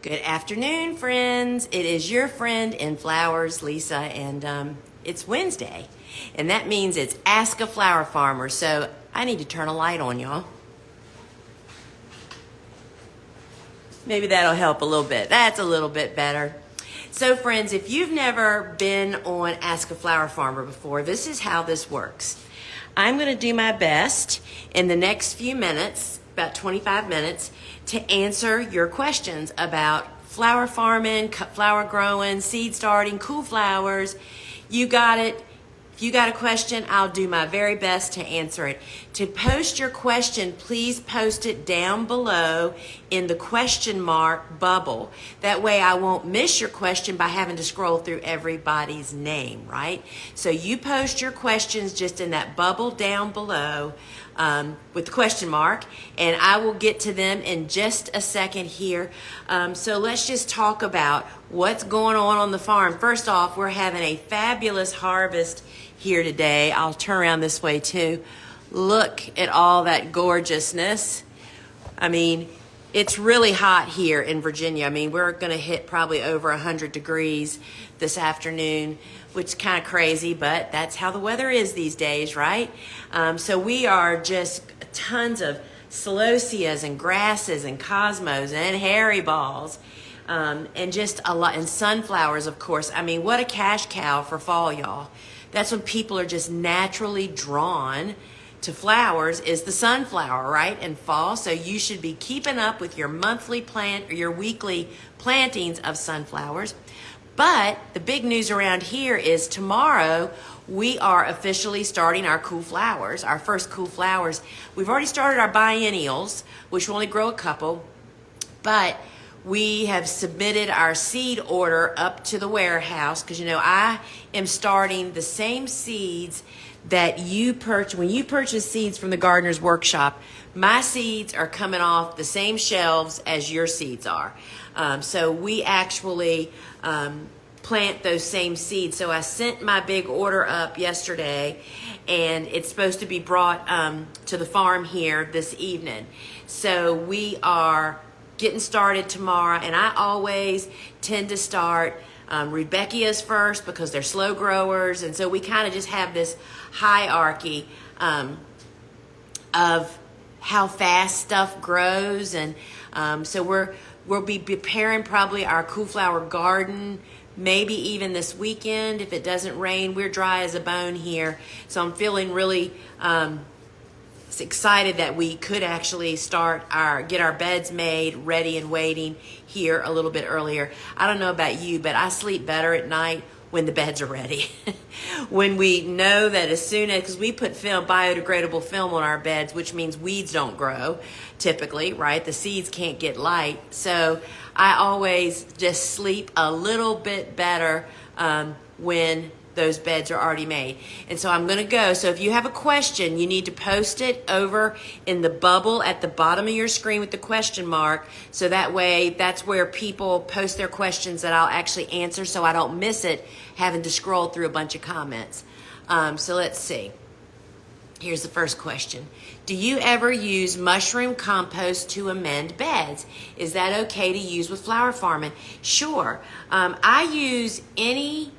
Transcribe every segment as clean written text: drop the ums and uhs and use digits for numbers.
Good afternoon, friends. It is your friend in flowers, Lisa, and it's Wednesday. And that means it's Ask a Flower Farmer. So I need to turn a light on, y'all. Maybe that'll help a little bit. That's a little bit better. So friends, if you've never been on Ask a Flower Farmer before, this is how this works. I'm going to do my best in the next few minutes, about 25 minutes, to answer your questions about flower farming, flower growing, seed starting, cool flowers. You got it. If you got a question, I'll do my very best to answer it. To post your question, please post it down below in the question mark bubble. That way I won't miss your question by having to scroll through everybody's name, right? So you post your questions just in that bubble down below with the question mark, and I will get to them in just a second here. So let's just talk about what's going on the farm. First off, we're having a fabulous harvest here today. I'll turn around this way too. Look at all that gorgeousness. I mean, it's really hot here in Virginia. I mean, we're going to hit probably over 100 degrees this afternoon, which is kind of crazy, but that's how the weather is these days, right? So we are just tons of celoseas and grasses and cosmos and hairy balls, and just a lot, and sunflowers, of course. I mean, what a cash cow for fall, y'all. That's when people are just naturally drawn to flowers, is the sunflower, right? And fall. So you should be keeping up with your monthly plant or your weekly plantings of sunflowers. But the big news around here is tomorrow we are officially starting our cool flowers, our first cool flowers. We've already started our biennials, which will only grow a couple, but we have submitted our seed order up to the warehouse because, you know, I am starting the same seeds that you purchase. When you purchase seeds from the Gardener's Workshop, my seeds are coming off the same shelves as your seeds are. So we actually plant those same seeds. So I sent my big order up yesterday, and it's supposed to be brought to the farm here this evening. So we are getting started tomorrow, and I always tend to start Rudbeckias first because they're slow growers, and so we kind of just have this hierarchy of how fast stuff grows, and so we'll be preparing probably our cool flower garden maybe even this weekend if it doesn't rain. We're dry as a bone here, so I'm feeling really excited that we could actually get our beds made, ready and waiting here a little bit earlier. I don't know about you, but I sleep better at night when the beds are ready. When we know that as soon as, because we put biodegradable film on our beds, which means weeds don't grow typically, right? The seeds can't get light. So I always just sleep a little bit better when those beds are already made. And so I'm going to go. So if you have a question, you need to post it over in the bubble at the bottom of your screen with the question mark. So that way, that's where people post their questions that I'll actually answer, so I don't miss it having to scroll through a bunch of comments. So let's see. Here's the first question. Do you ever use mushroom compost to amend beds? Is that okay to use with flower farming? Sure. I use any,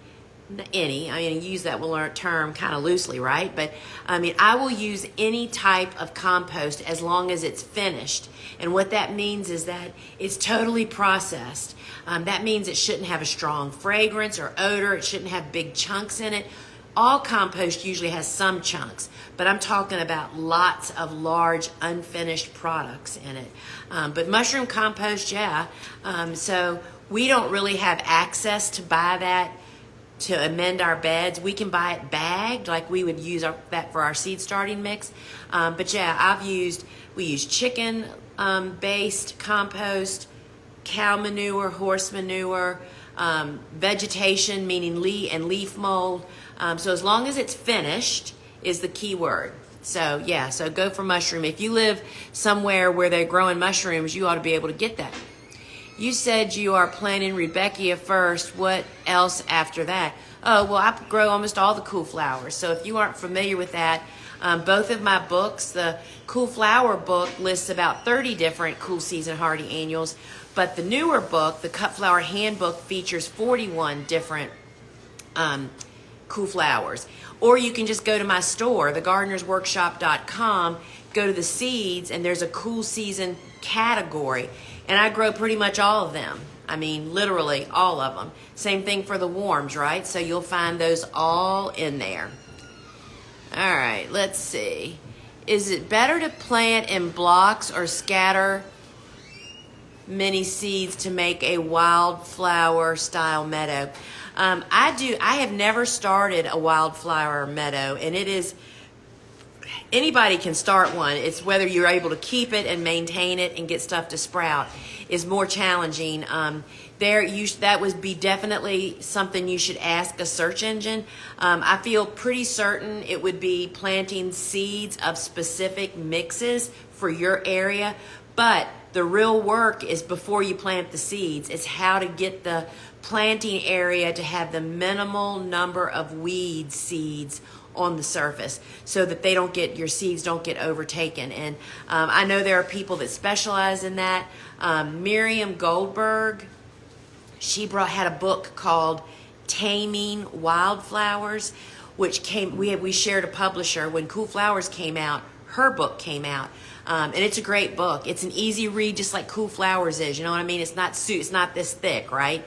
I mean, use that term kind of loosely, right? But I mean, I will use any type of compost as long as it's finished. And what that means is that it's totally processed. That means it shouldn't have a strong fragrance or odor. It shouldn't have big chunks in it. All compost usually has some chunks, but I'm talking about lots of large unfinished products in it. But mushroom compost, yeah. So we don't really have access to buy that to amend our beds. We can buy it bagged, like we would use that for our seed starting mix. But yeah, we use chicken based compost, cow manure, horse manure, vegetation, meaning leaf mold. So as long as it's finished is the key word. So yeah, so go for mushroom. If you live somewhere where they're growing mushrooms, you ought to be able to get that. You said you are planting Rudbeckia first. What else after that? Oh, well, I grow almost all the cool flowers. So if you aren't familiar with that, both of my books, the Cool Flower book lists about 30 different cool season hardy annuals. But the newer book, the Cut Flower Handbook, features 41 different cool flowers. Or you can just go to my store, thegardenersworkshop.com, go to the seeds, and there's a cool season category. And I grow pretty much all of them. I mean, literally all of them. Same thing for the warms, right? So you'll find those all in there. All right, let's see. Is it better to plant in blocks or scatter many seeds to make a wildflower style meadow? I have never started a wildflower meadow, and it is, anybody can start one. It's whether you're able to keep it and maintain it and get stuff to sprout is more challenging. That would be definitely something you should ask a search engine. I feel pretty certain it would be planting seeds of specific mixes for your area, but the real work is before you plant the seeds. It's how to get the planting area to have the minimal number of weed seeds on the surface so that your seeds don't get overtaken. And I know there are people that specialize in that. Miriam Goldberg, she had a book called Taming Wildflowers, which we shared a publisher when Cool Flowers came out. Her book came out, and it's a great book. It's an easy read, just like Cool Flowers is. You know what I mean? It's not this thick, right?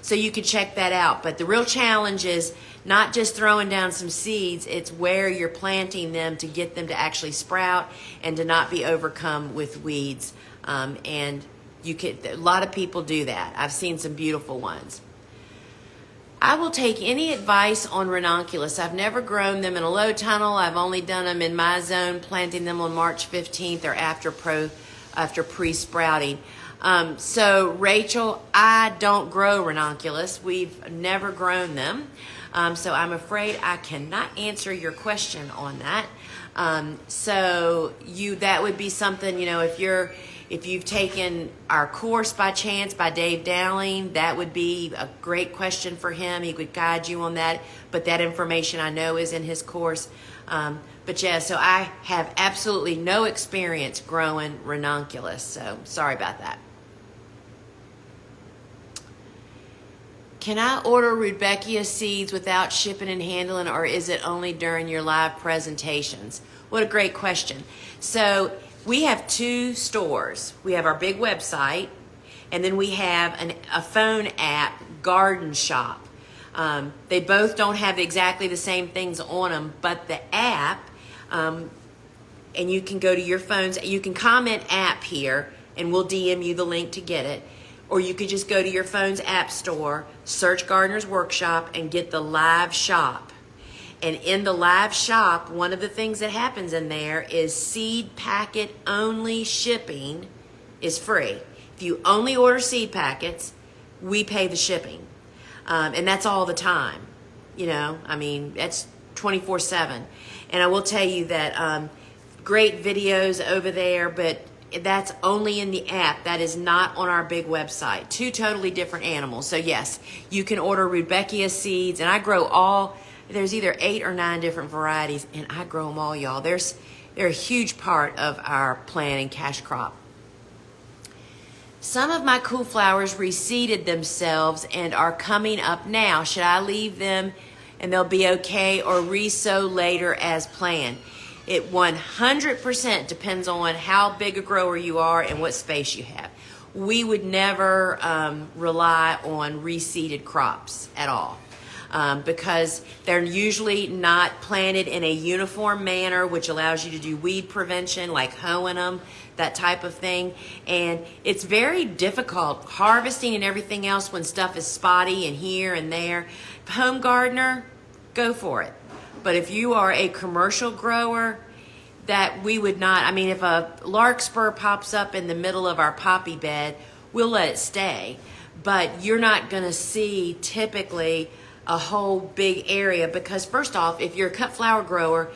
So you can check that out. But the real challenge is not just throwing down some seeds. It's where you're planting them to get them to actually sprout and to not be overcome with weeds. And a lot of people do that. I've seen some beautiful ones. I will take any advice on ranunculus. I've never grown them in a low tunnel. I've only done them in my zone, planting them on March 15th or after pre-sprouting. So Rachel, I don't grow ranunculus. We've never grown them. So I'm afraid I cannot answer your question on that. That would be something, if you've taken our course by chance by Dave Dowling, that would be a great question for him. He would guide you on that, but that information I know is in his course. So I have absolutely no experience growing ranunculus, so sorry about that. Can I order Rudbeckia seeds without shipping and handling, or is it only during your live presentations? What a great question. So we have two stores. We have our big website, and then we have a phone app, Garden Shop. They both don't have exactly the same things on them, but the app, and you can go to your phones, you can comment app here, and we'll DM you the link to get it. Or you could just go to your phone's app store, search Gardener's Workshop, and get the live shop. And in the live shop, one of the things that happens in there is seed packet only shipping is free. If you only order seed packets, we pay the shipping. And that's all the time. That's 24/7. And I will tell you that great videos over there, but that's only in the app. That is not on our big website. Two totally different animals. So yes, you can order Rudbeckia seeds, and I grow there's either 8 or 9 different varieties, and I grow them all, y'all. They're a huge part of our plant and cash crop. Some of my cool flowers reseeded themselves and are coming up now. Should I leave them and they'll be okay, or resow later as planned? It 100% depends on how big a grower you are and what space you have. We would never rely on reseeded crops at all. Because they're usually not planted in a uniform manner, which allows you to do weed prevention, like hoeing them, that type of thing. And it's very difficult harvesting and everything else when stuff is spotty and here and there. Home gardener, go for it. But if you are a commercial grower, that we would not, if a larkspur pops up in the middle of our poppy bed, we'll let it stay. But you're not going to see typically a whole big area, because first off, if you're a cut flower grower,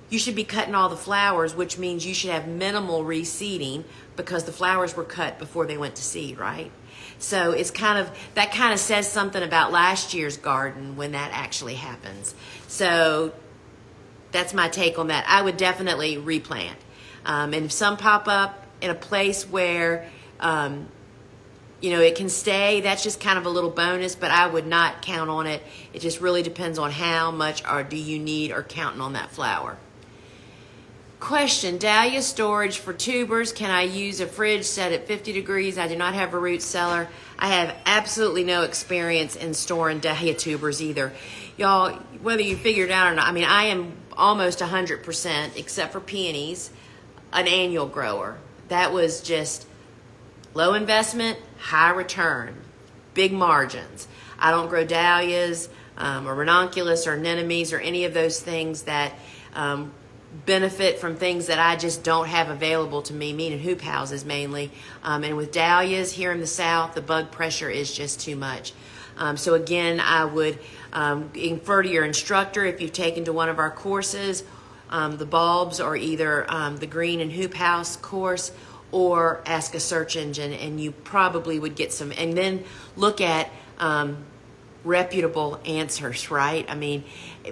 you should be cutting all the flowers, which means you should have minimal reseeding because the flowers were cut before they went to seed, right? So it's that kind of says something about last year's garden when that actually happens. So that's my take on that. I would definitely replant. And if some pop up in a place where it can stay. That's just kind of a little bonus, but I would not count on it. It just really depends on how much or do you need or counting on that flower. Question, dahlia storage for tubers. Can I use a fridge set at 50 degrees? I do not have a root cellar. I have absolutely no experience in storing dahlia tubers either. Y'all, whether you figure it out or not, I mean, I am almost 100%, except for peonies, an annual grower. That was just low investment, high return, big margins. I don't grow dahlias or ranunculus or anemones or any of those things that benefit from things that I just don't have available to me, meaning hoop houses mainly. And with dahlias here in the South, the bug pressure is just too much. So again, I would infer to your instructor if you've taken to one of our courses, the bulbs or either the green and hoop house course, or ask a search engine, and you probably would get some, and then look at reputable answers, right? I mean,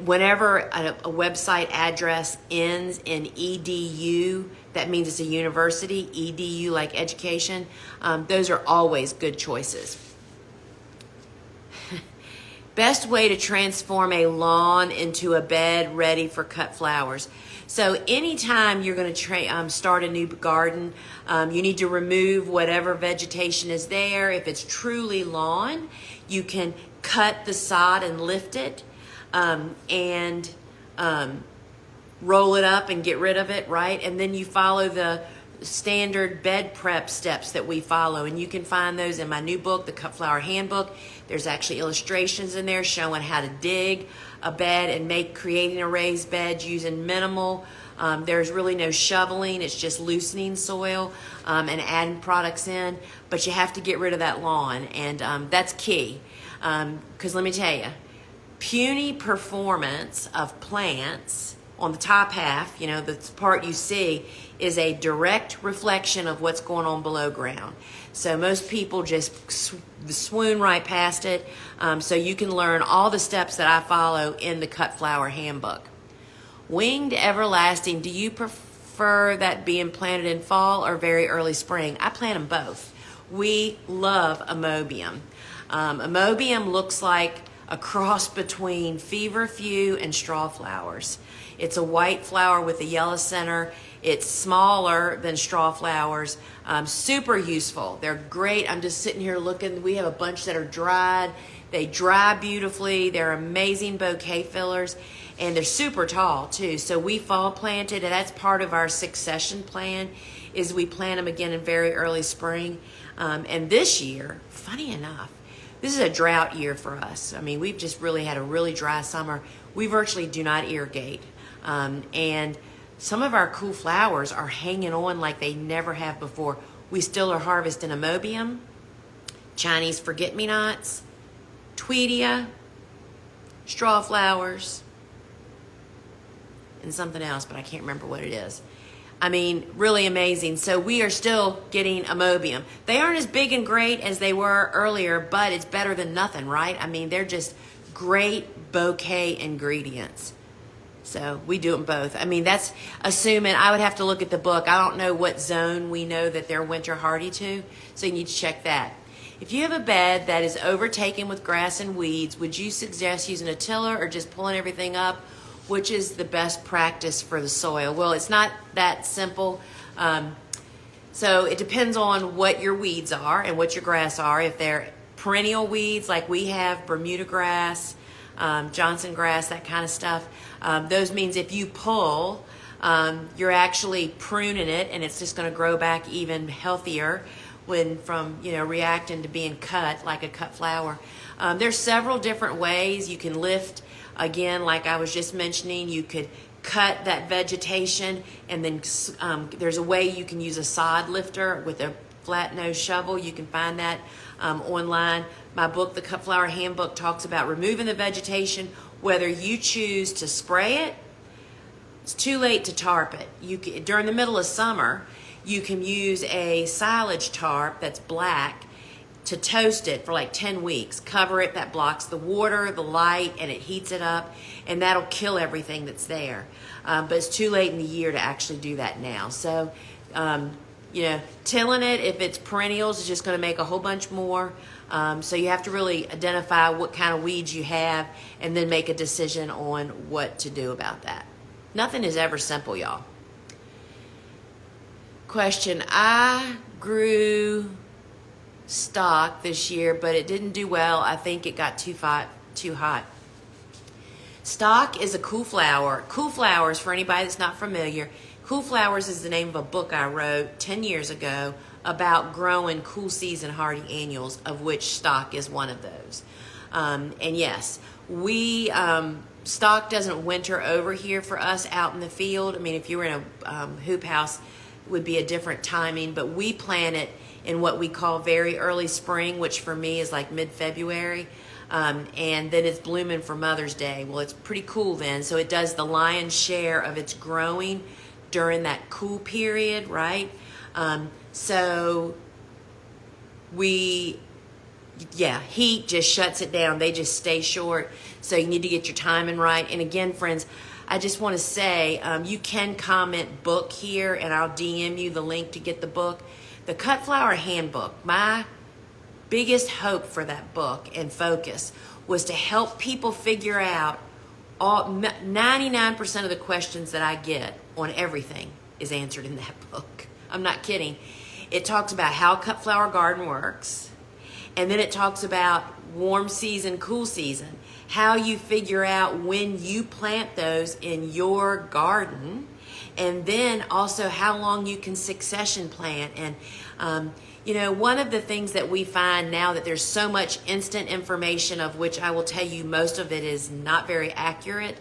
whenever a website address ends in edu, that means it's a university, edu like education. Those are always good choices. Best way to transform a lawn into a bed ready for cut flowers. So anytime you're going to start a new garden, you need to remove whatever vegetation is there. If it's truly lawn, you can cut the sod and lift it and roll it up and get rid of it, right? And then you follow the standard bed prep steps that we follow, and you can find those in my new book, the Cut Flower Handbook. There's actually illustrations in there showing how to dig a bed and creating a raised bed using minimal. There's really no shoveling. It's just loosening soil and adding products in, but you have to get rid of that lawn, and that's key. Because let me tell you, puny performance of plants on the top half, the part you see, is a direct reflection of what's going on below ground. So most people just swoon right past it. So you can learn all the steps that I follow in the Cut Flower Handbook. Winged everlasting, do you prefer that being planted in fall or very early spring? I plant them both. We love amobium. Amobium looks like a cross between feverfew and straw flowers. It's a white flower with a yellow center. It's smaller than straw flowers. Super useful. They're great. I'm just sitting here looking. We have a bunch that are dried. They dry beautifully. They're amazing bouquet fillers, and they're super tall too. So we fall planted, and that's part of our succession plan, is we plant them again in very early spring. And this year, funny enough, this is a drought year for us. I mean, we've just really had a really dry summer. We virtually do not irrigate. And some of our cool flowers are hanging on like they never have before. We still are harvesting amobium, Chinese forget-me-nots, tweedia, straw flowers, and something else, but I can't remember what it is. I mean, really amazing. So we are still getting amobium. They aren't as big and great as they were earlier, but it's better than nothing, right? I mean, they're just great bouquet ingredients. So we do them both. I mean, that's assuming, I would have to look at the book. I don't know what zone we know that they're winter hardy to, so you need to check that. If you have a bed that is overtaken with grass and weeds, would you suggest using a tiller or just pulling everything up? Which is the best practice for the soil? Well, it's not that simple. So it depends on what your weeds are and what your grass are. If they're perennial weeds like we have, Bermuda grass, Johnson grass, that kind of stuff, those means if you pull, you're actually pruning it, and it's just going to grow back even healthier from reacting to being cut like a cut flower. There's several different ways you can lift. Again, like I was just mentioning, you could cut that vegetation, and then there's a way you can use a sod lifter with a flat nose shovel. You can find that online. My book, The Cut Flower Handbook, talks about removing the vegetation, whether you choose to spray it. It's too late to tarp it. During the middle of summer, you can use a silage tarp that's black to toast it for like 10 weeks. Cover it, that blocks the water, the light, and it heats it up, and that'll kill everything that's there. But it's too late in the year to actually do that now. So tilling it, if it's perennials, is just going to make a whole bunch more. So you have to really identify what kind of weeds you have and then make a decision on what to do about that. Nothing is ever simple, y'all. Question: I grew stock this year, but it didn't do well. I think it got too hot. Stock is a cool flower. Cool flowers, for anybody that's not familiar, Cool Flowers is the name of a book I wrote 10 years ago about growing cool season hardy annuals, of which stock is one of those. And yes, stock doesn't winter over here for us out in the field. I mean, if you were in a hoop house, it would be a different timing, but we plant it in what we call very early spring, which for me is like mid-February. And then it's blooming for Mother's Day. Well, it's pretty cool then, so it does the lion's share of its growing during that cool period, right? So heat just shuts it down. They just stay short. So you need to get your timing right. And again, friends, I just want to say, you can comment book here and I'll DM you the link to get the book. The Cut Flower Handbook, my biggest hope for that book and focus was to help people figure out 99% of the questions that I get on everything is answered in that book. I'm not kidding. It talks about how cut flower garden works, and then it talks about warm season, cool season, how you figure out when you plant those in your garden, and then also how long you can succession plant. And one of the things that we find now that there's so much instant information, of which I will tell you most of it is not very accurate,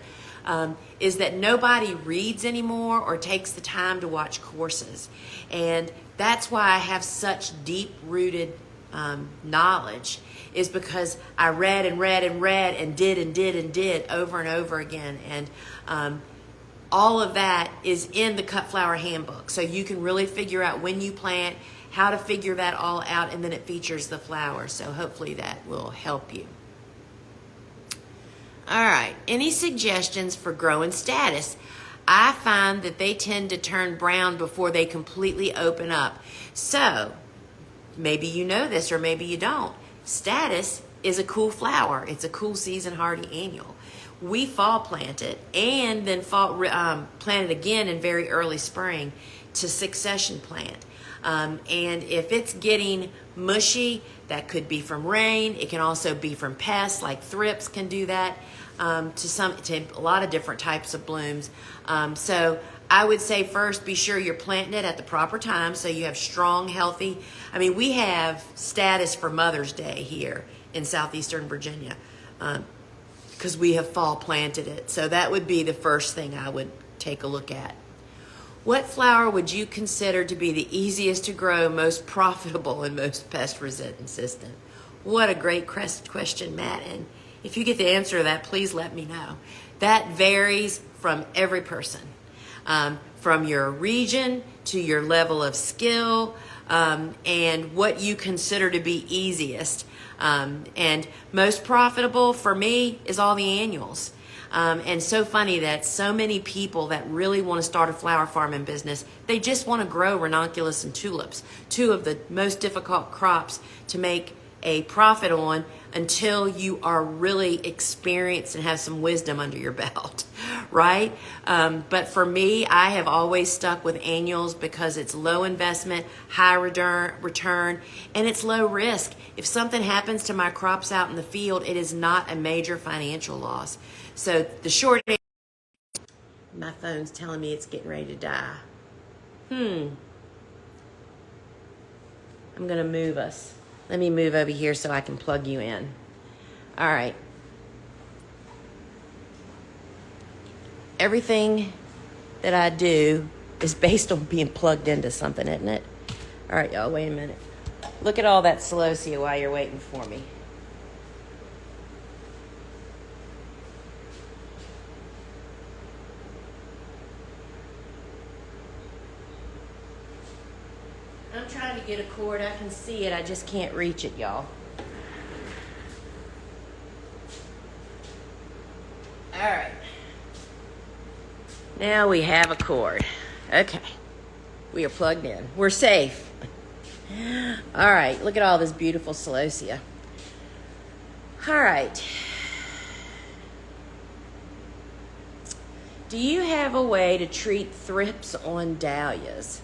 is that nobody reads anymore or takes the time to watch courses. And that's why I have such deep-rooted knowledge, is because I read and read and read and did over and over again. And all of that is in the Cut Flower Handbook. So you can really figure out when you plant, how to figure that all out, and then it features the flowers. So hopefully that will help you. All right, any suggestions for growing status? I find that they tend to turn brown before they completely open up. So maybe you know this or maybe you don't. Status is a cool flower. It's a cool season hardy annual. We fall plant it and then plant it again in very early spring to succession plant. And if it's getting mushy, that could be from rain. It can also be from pests, like thrips can do that to a lot of different types of blooms. So I would say first, be sure you're planting it at the proper time so you have strong, healthy. I mean, we have status for Mother's Day here in southeastern Virginia because we have fall planted it. So that would be the first thing I would take a look at. What flower would you consider to be the easiest to grow, most profitable, and most pest resistant? What a great question, Matt. And if you get the answer to that, please let me know. That varies from every person, from your region to your level of skill, and what you consider to be easiest. And most profitable for me is all the annuals. And so funny that so many people that really want to start a flower farming business, they just want to grow ranunculus and tulips, two of the most difficult crops to make a profit on until you are really experienced and have some wisdom under your belt, right? But for me, I have always stuck with annuals because it's low investment, high return, and it's low risk. If something happens to my crops out in the field, it is not a major financial loss. So the short answer, my phone's telling me it's getting ready to die. I'm going to move us. Let me move over here so I can plug you in. All right. Everything that I do is based on being plugged into something, isn't it? All right, y'all, wait a minute. Look at all that celosia while you're waiting for me. I'm trying to get a cord. I can see it. I just can't reach it, y'all. All right. Now we have a cord. Okay. We are plugged in. We're safe. All right, look at all this beautiful celosia. All right. Do you have a way to treat thrips on dahlias?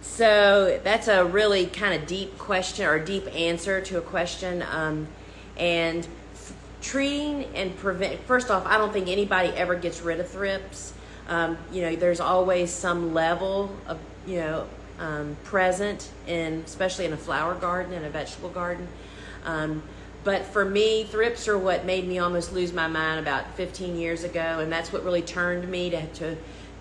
So that's a really kind of deep question, or deep answer to a question. And treating and prevent, first off, I don't think anybody ever gets rid of thrips. There's always some level of, present in, especially in a flower garden and a vegetable garden. But for me, thrips are what made me almost lose my mind about 15 years ago, and that's what really turned me to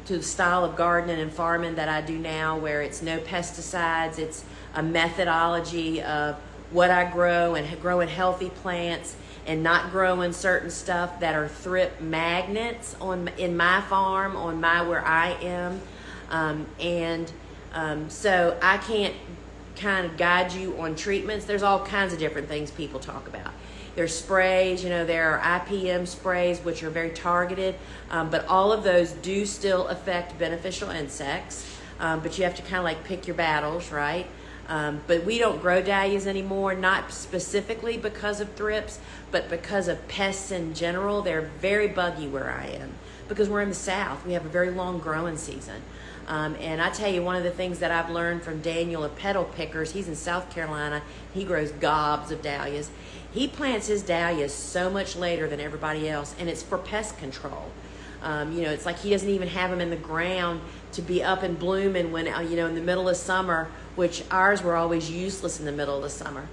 the style of gardening and farming that I do now, where it's no pesticides. It's a methodology of what I grow and growing healthy plants and not growing certain stuff that are thrip magnets in my farm, where I am. So I can't kind of guide you on treatments. There's all kinds of different things people talk about. There's sprays, there are IPM sprays, which are very targeted, but all of those do still affect beneficial insects, but you have to kind of like pick your battles, right? But we don't grow dahlias anymore, not specifically because of thrips, but because of pests in general. They're very buggy where I am, because we're in the South. We have a very long growing season. And I tell you, one of the things that I've learned from Daniel of Petal Pickers, he's in South Carolina, he grows gobs of dahlias. He plants his dahlias so much later than everybody else, and it's for pest control. It's like he doesn't even have them in the ground to be up and blooming when, in the middle of summer, which ours were always useless in the middle of the summer.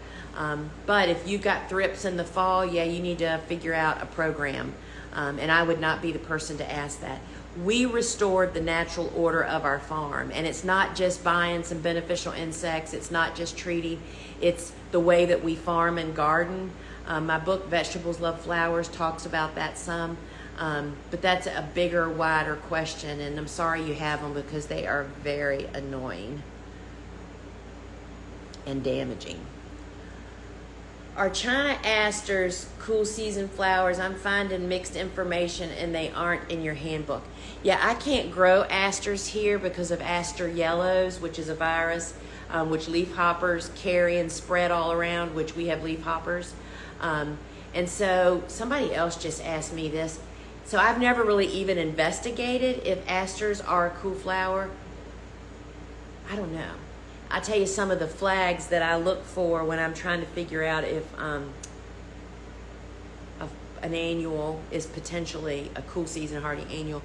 But if you got thrips in the fall, yeah, you need to figure out a program. And I would not be the person to ask that. We restored the natural order of our farm, and it's not just buying some beneficial insects. It's not just treating. It's the way that we farm and garden. My book, Vegetables Love Flowers, talks about that some. But that's a bigger, wider question, and I'm sorry you have them, because they are very annoying and damaging. Are China asters cool season flowers? I'm finding mixed information and they aren't in your handbook. Yeah, I can't grow asters here because of aster yellows, which is a virus, which leafhoppers carry and spread all around, which we have leafhoppers. And so somebody else just asked me this. So I've never really even investigated if asters are a cool flower. I don't know. I'll tell you some of the flags that I look for when I'm trying to figure out if an annual is potentially a cool season hardy annual.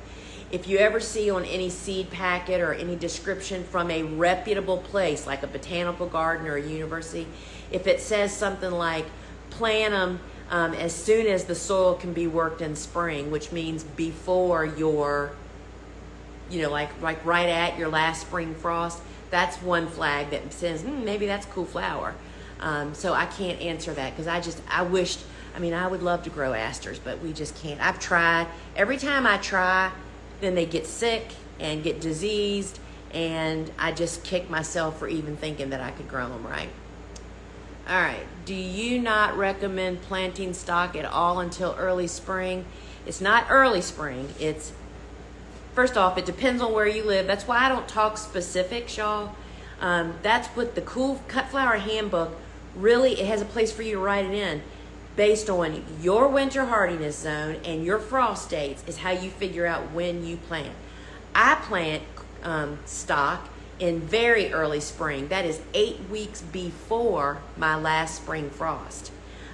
If you ever see on any seed packet or any description from a reputable place, like a botanical garden or a university, if it says something like plant them as soon as the soil can be worked in spring, which means before your, like right at your last spring frost, that's one flag that says, maybe that's a cool flower. So I can't answer that, because I would love to grow asters, but we just can't. I've tried. Every time I try, then they get sick and get diseased, and I just kick myself for even thinking that I could grow them right. All right. Do you not recommend planting stock at all until early spring? It's not early spring. It's First off, it depends on where you live. That's why I don't talk specifics, y'all. That's what the Cool Cut Flower Handbook really, it has a place for you to write it in. Based on your winter hardiness zone and your frost dates is how you figure out when you plant. I plant stock in very early spring. That is 8 weeks before my last spring frost.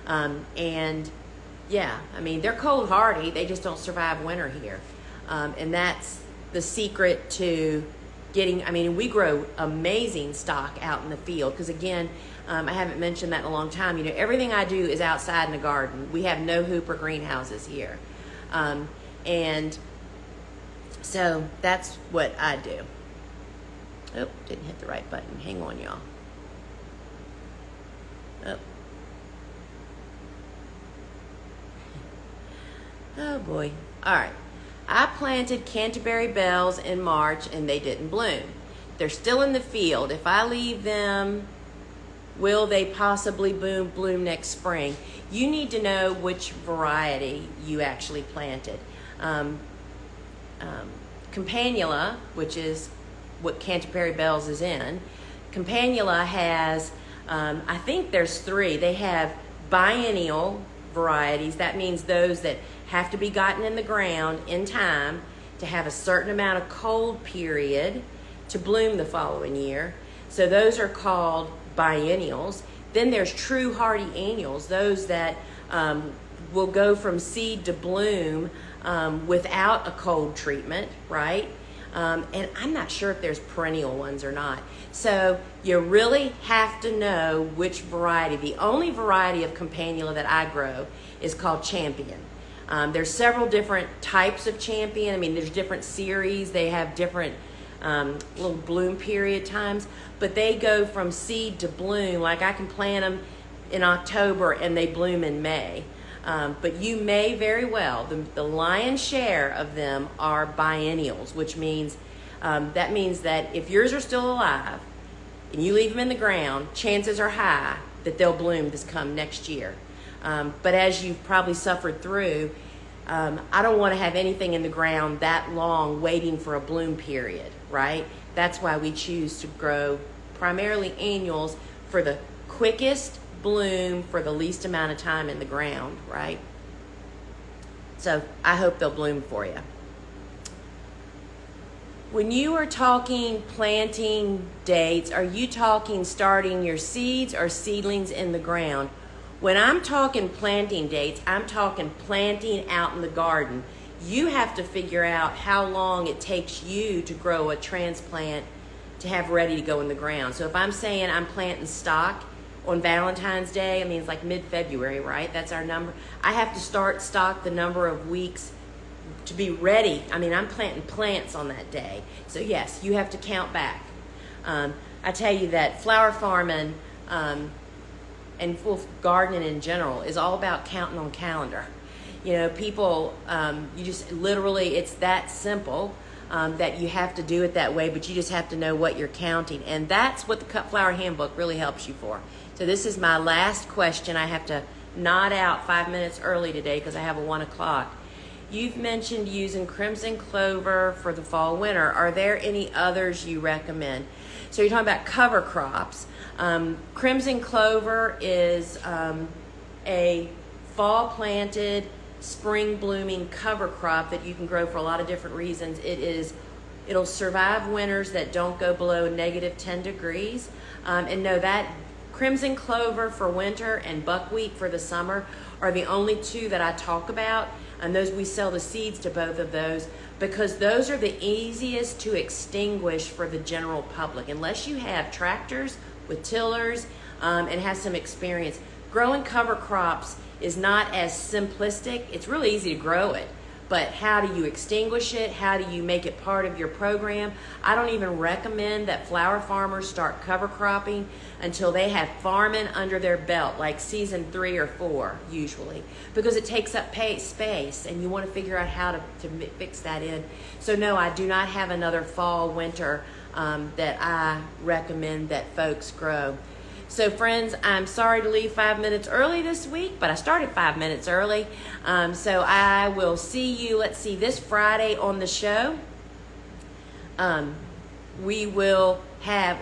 And yeah, they're cold hardy. They just don't survive winter here. And that's the secret to getting, we grow amazing stock out in the field. Because again, I haven't mentioned that in a long time. Everything I do is outside in the garden. We have no hoop or greenhouses here. And so that's what I do. Oh, didn't hit the right button. Hang on, y'all. Oh. Oh boy. All right. I planted Canterbury bells in March and they didn't bloom. They're still in the field. If I leave them, will they possibly bloom next spring? You need to know which variety you actually planted. Campanula, which is what Canterbury Bells is in. Campanula has, I think there's 3. They have biennial varieties. That means those that have to be gotten in the ground in time to have a certain amount of cold period to bloom the following year. So those are called biennials. Then there's true hardy annuals, those that will go from seed to bloom without a cold treatment, right? And I'm not sure if there's perennial ones or not. So you really have to know which variety. The only variety of campanula that I grow is called Champion. There's several different types of Champion. I mean, there's different series. They have different little bloom period times, but they go from seed to bloom. Like I can plant them in October and they bloom in May. But you may very well, the lion's share of them are biennials, which means that means that if yours are still alive and you leave them in the ground, chances are high that they'll bloom this come next year. But as you've probably suffered through, I don't want to have anything in the ground that long waiting for a bloom period, right? That's why we choose to grow primarily annuals for the quickest bloom for the least amount of time in the ground, right? So I hope they'll bloom for you. When you are talking planting dates, are you talking starting your seeds or seedlings in the ground? When I'm talking planting dates, I'm talking planting out in the garden. You have to figure out how long it takes you to grow a transplant to have ready to go in the ground. So if I'm saying I'm planting stock on Valentine's Day, I mean, it's like mid-February, right? That's our number. I have to start stock the number of weeks to be ready. I mean, I'm planting plants on that day. So yes, you have to count back. I tell you that flower farming and gardening in general is all about counting on calendar. You know, people, you just literally, it's that simple that you have to do it that way, but you just have to know what you're counting. And that's what the Cut Flower Handbook really helps you for. So this is my last question. I have to nod out 5 minutes early today because I have a 1 o'clock. You've mentioned using crimson clover for the fall winter. Are there any others you recommend? So you're talking about cover crops. Crimson clover is a fall planted, spring blooming cover crop that you can grow for a lot of different reasons. It'll survive winters that don't go below -10 degrees. And know that crimson clover for winter and buckwheat for the summer are the only 2 that I talk about. And those, we sell the seeds to both of those because those are the easiest to extinguish for the general public. Unless you have tractors with tillers and have some experience. Growing cover crops is not as simplistic. It's really easy to grow it, but how do you extinguish it? How do you make it part of your program? I don't even recommend that flower farmers start cover cropping until they have farming under their belt, like season 3 or 4 usually, because it takes up space and you want to figure out how to fix that in. So no, I do not have another fall, winter that I recommend that folks grow. So friends, I'm sorry to leave 5 minutes early this week, but I started 5 minutes early. So I will see you, let's see, this Friday on the show. We will have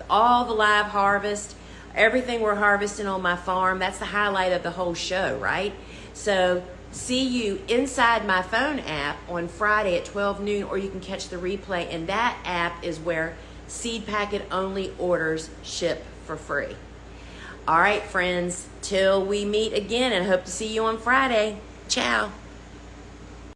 all the live harvest, everything we're harvesting on my farm. That's the highlight of the whole show, right? So see you inside my phone app on Friday at 12 noon, or you can catch the replay. And that app is where seed packet only orders ship for free. All right, friends, till we meet again, and hope to see you on Friday. Ciao.